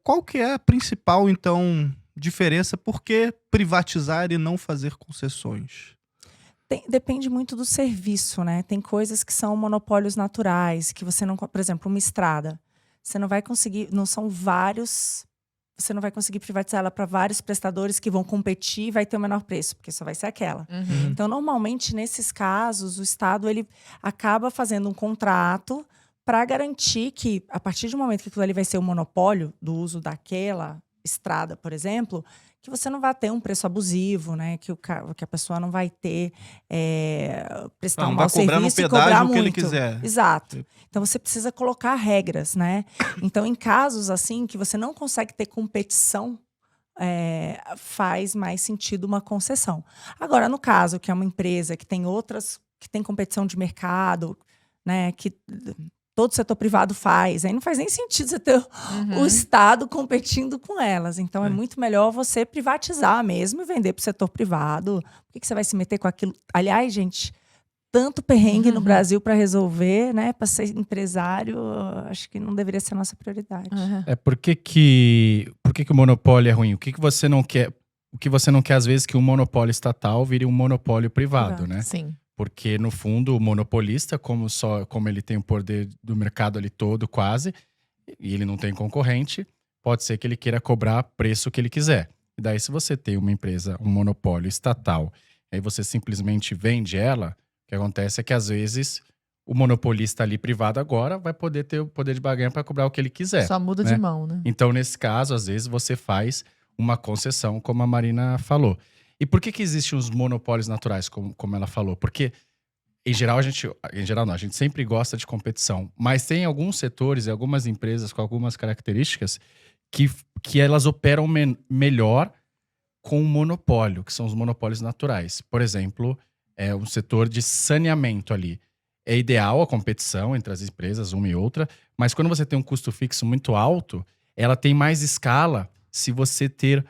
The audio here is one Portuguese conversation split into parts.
Qual que é a principal, então, diferença? Por que privatizar e não fazer concessões? Depende muito do serviço, né? Tem coisas que são monopólios naturais, que você não. Por exemplo, uma estrada. Você não vai conseguir. Não são vários. Você não vai conseguir privatizar ela para vários prestadores que vão competir e vai ter o menor preço, porque só vai ser aquela. Uhum. Então, normalmente, nesses casos, o Estado ele acaba fazendo um contrato para garantir que, a partir do momento que aquilo ali vai ser o monopólio do uso daquela estrada, por exemplo, que você não vai ter um preço abusivo, né? Que a pessoa não vai ter prestar Não um vai mau cobrar no serviço e pedágio cobrar o que ele muito. quiser. Exato. Então você precisa colocar regras, né? Então, em casos assim que você não consegue ter competição, faz mais sentido uma concessão. Agora, no caso que é uma empresa que tem outras, que tem competição de mercado, né? Que todo setor privado faz. Aí não faz nem sentido você ter o Estado competindo com elas. Então, é muito melhor você privatizar mesmo e vender para o setor privado. Por que você vai se meter com aquilo? Aliás, gente, tanto perrengue no Brasil para resolver, né? Para ser empresário, acho que não deveria ser a nossa prioridade. Por que o monopólio é ruim? O que você não quer? O que você não quer, às vezes, que um monopólio estatal vire um monopólio privado, né? Sim. Porque, no fundo, o monopolista, como ele tem o poder do mercado ali todo, quase, e ele não tem concorrente, pode ser que ele queira cobrar preço que ele quiser. E daí, se você tem uma empresa, um monopólio estatal, aí você simplesmente vende ela, o que acontece é que, às vezes, o monopolista ali privado agora vai poder ter o poder de barganha para cobrar o que ele quiser. Só muda de mão, né? Então, nesse caso, às vezes, você faz uma concessão, como a Marina falou. E por que existem os monopólios naturais, como ela falou? Porque, em geral, a gente sempre gosta de competição. Mas tem alguns setores e algumas empresas com algumas características que elas operam melhor com o monopólio, que são os monopólios naturais. Por exemplo, um setor de saneamento ali. É ideal a competição entre as empresas, uma e outra, mas quando você tem um custo fixo muito alto, ela tem mais escala se você ter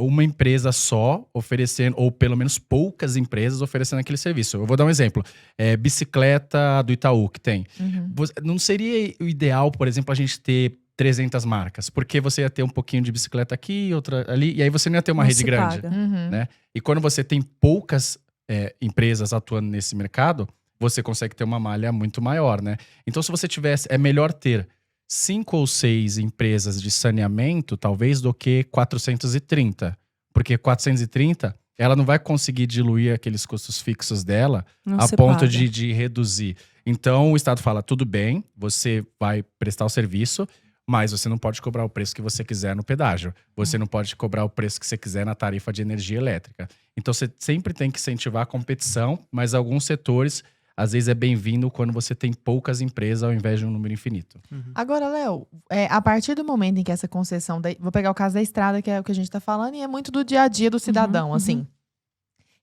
uma empresa só oferecendo, ou pelo menos poucas empresas oferecendo aquele serviço. Eu vou dar um exemplo. Bicicleta do Itaú, que tem. Não seria o ideal, por exemplo, a gente ter 300 marcas, porque você ia ter um pouquinho de bicicleta aqui, outra ali, e aí você não ia ter uma rede grande. Né? E quando você tem poucas empresas atuando nesse mercado, você consegue ter uma malha muito maior, né? Então, se você tivesse, é melhor ter 5 ou 6 empresas de saneamento, talvez, do que 430. Porque 430, ela não vai conseguir diluir aqueles custos fixos dela a ponto de reduzir. Então, o Estado fala, tudo bem, você vai prestar o serviço, mas você não pode cobrar o preço que você quiser no pedágio. Você não pode cobrar o preço que você quiser na tarifa de energia elétrica. Então, você sempre tem que incentivar a competição, mas alguns setores, às vezes, é bem-vindo quando você tem poucas empresas ao invés de um número infinito. Agora, Léo, a partir do momento em que essa concessão... Vou pegar o caso da estrada, que é o que a gente está falando, e é muito do dia a dia do cidadão, assim.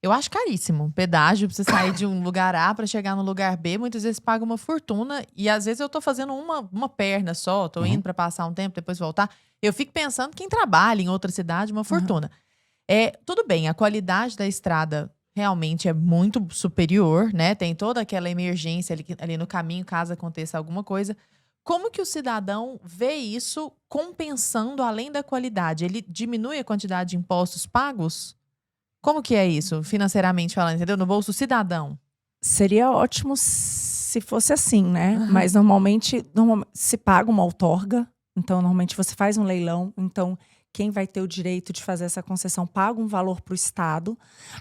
Eu acho caríssimo. Pedágio, pra você sair de um lugar A para chegar no lugar B, muitas vezes paga uma fortuna. E às vezes eu tô fazendo uma perna só, tô indo para passar um tempo, depois voltar. Eu fico pensando quem trabalha em outra cidade, uma fortuna. Tudo bem, a qualidade da estrada realmente é muito superior, né? Tem toda aquela emergência ali no caminho, caso aconteça alguma coisa. Como que o cidadão vê isso compensando além da qualidade? Ele diminui a quantidade de impostos pagos? Como que é isso, financeiramente falando, entendeu? No bolso do cidadão. Seria ótimo se fosse assim, né? Mas normalmente se paga uma outorga. Então, normalmente você faz um leilão. Então, quem vai ter o direito de fazer essa concessão paga um valor para o Estado.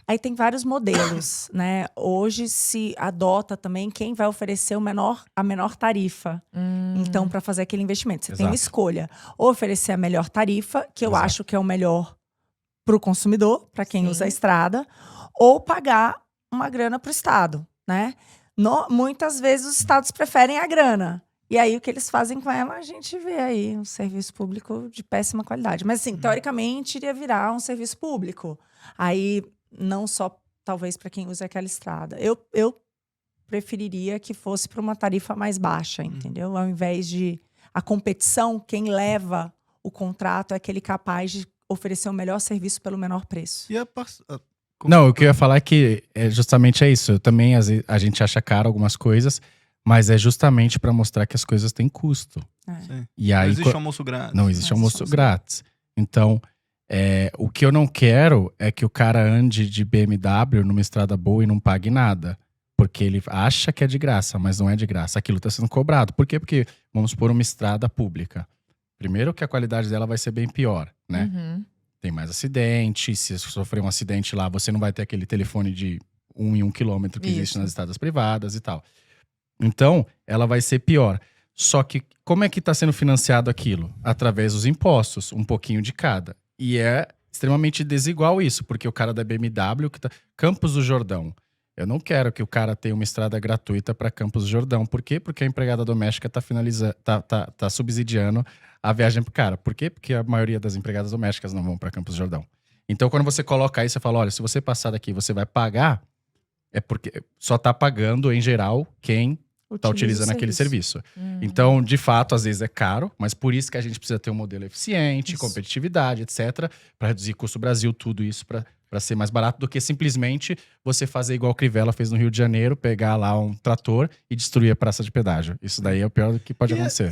Aí tem vários modelos, né? Hoje se adota também quem vai oferecer a menor tarifa. Então, para fazer aquele investimento. Você tem uma escolha. Ou oferecer a melhor tarifa, que eu acho que é o melhor para o consumidor, para quem usa a estrada, ou pagar uma grana para o Estado, né? Muitas vezes os estados preferem a grana. E aí o que eles fazem com ela, a gente vê aí um serviço público de péssima qualidade. Mas assim, teoricamente iria virar um serviço público. Aí não só talvez para quem usa aquela estrada. Eu preferiria que fosse para uma tarifa mais baixa, entendeu? Ao invés de a competição, quem leva o contrato é aquele capaz de oferecer o melhor serviço pelo menor preço. E Não, o que eu ia falar é que justamente é isso. Também a gente acha caro algumas coisas, Mas é justamente para mostrar que as coisas têm custo. Sim. E Não aí, existe almoço grátis. não existe Não almoço existe grátis. Então, o que eu não quero é que o cara ande de BMW numa estrada boa e não pague nada. Porque ele acha que é de graça, mas não é de graça. Aquilo está sendo cobrado. Por quê? Porque vamos pôr uma estrada pública. Primeiro que a qualidade dela vai ser bem pior, né? Uhum. Tem mais acidente. Se sofrer um acidente lá, você não vai ter aquele telefone de 1 em 1 quilômetro que existe Isso. nas estradas privadas e tal. Então, ela vai ser pior. Só que como é que está sendo financiado aquilo? Através dos impostos, um pouquinho de cada. E é extremamente desigual isso, porque o cara da BMW, que tá... Campos do Jordão. Eu não quero que o cara tenha uma estrada gratuita para Campos do Jordão. Por quê? Porque a empregada doméstica tá subsidiando a viagem pro cara. Por quê? Porque a maioria das empregadas domésticas não vão para Campos do Jordão. Então, quando você coloca aí, você fala, olha, se você passar daqui, você vai pagar, é porque só tá pagando, em geral, quem tá utilizando aquele serviço. Então, de fato, às vezes é caro, mas por isso que a gente precisa ter um modelo eficiente, Isso. competitividade, etc., para reduzir custo Brasil, tudo isso para ser mais barato do que simplesmente você fazer igual o Crivella fez no Rio de Janeiro, pegar lá um trator e destruir a praça de pedágio. Isso daí é o pior que pode acontecer.